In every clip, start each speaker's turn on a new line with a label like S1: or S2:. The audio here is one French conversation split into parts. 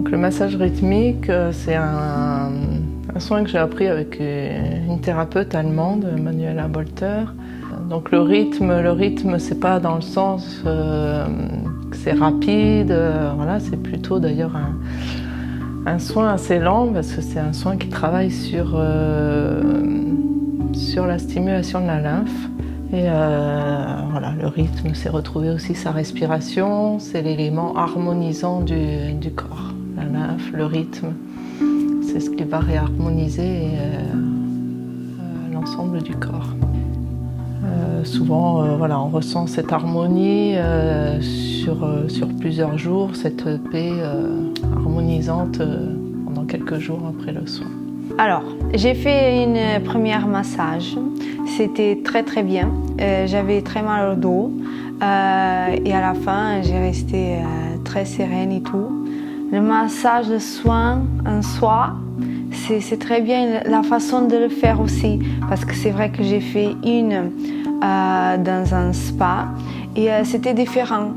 S1: Donc, le massage rythmique, c'est un soin que j'ai appris avec une thérapeute allemande, Manuela Bolter. Donc le rythme, c'est pas dans le sens que c'est rapide, voilà, c'est plutôt d'ailleurs un soin assez lent parce que c'est un soin qui travaille sur la stimulation de la lymphe. Et voilà, le rythme, c'est retrouver aussi sa respiration, c'est l'élément harmonisant du corps. La lymphe, le rythme, c'est ce qui va réharmoniser l'ensemble du corps. Souvent, voilà, on ressent cette harmonie sur plusieurs jours, cette paix harmonisante pendant quelques jours après le soin.
S2: Alors, j'ai fait une première massage, c'était très bien, j'avais très mal au dos et à la fin j'ai resté très sereine et tout. Le massage, le soin en soi, c'est très bien la façon de le faire aussi, parce que c'est vrai que j'ai fait une dans un spa et c'était différent.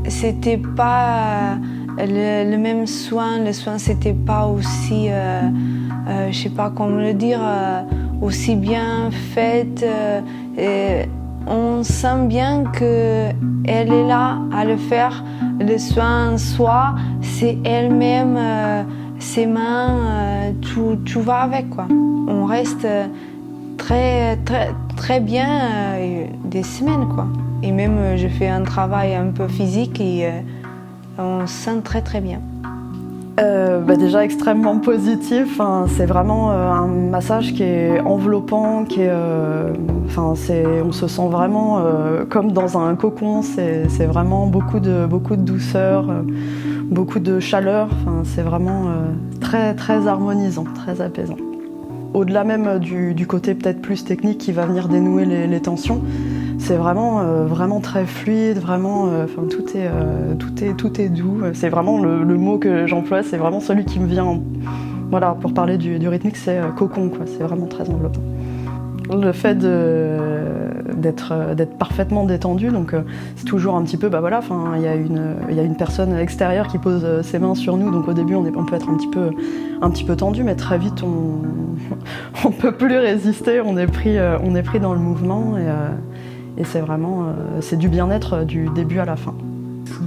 S2: C'était pas le même soin, le soin c'était pas aussi, je sais pas comment le dire, aussi bien fait. On sent bien qu'elle est là à le faire. Le soin en soi, c'est elle-même, ses mains, tout va avec quoi. On reste très bien des semaines quoi. Et même je fais un travail un peu physique et on se sent très bien.
S3: Déjà extrêmement positif, c'est vraiment un massage qui est enveloppant, on se sent vraiment comme dans un cocon, c'est vraiment beaucoup de douceur, beaucoup de chaleur, c'est vraiment très harmonisant, très apaisant. Au-delà même du côté peut-être plus technique qui va venir dénouer les tensions, c'est vraiment très fluide, vraiment, tout est doux. C'est vraiment le mot que j'emploie, c'est vraiment celui qui me vient, voilà, pour parler du rythmique, c'est cocon, quoi. C'est vraiment très enveloppant. Le fait d'être parfaitement détendu, donc c'est toujours un petit peu, il y a une personne extérieure qui pose ses mains sur nous, donc au début on peut être un petit peu tendu, mais très vite on peut plus résister, on est pris dans le mouvement et c'est vraiment c'est du bien-être du début à la fin.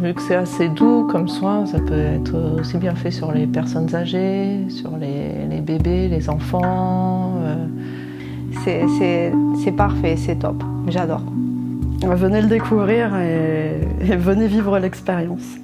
S1: Vu que c'est assez doux comme soin, ça peut être aussi bien fait sur les personnes âgées, sur les bébés, les enfants.
S2: C'est parfait, c'est top, j'adore.
S3: Venez le découvrir et venez vivre l'expérience.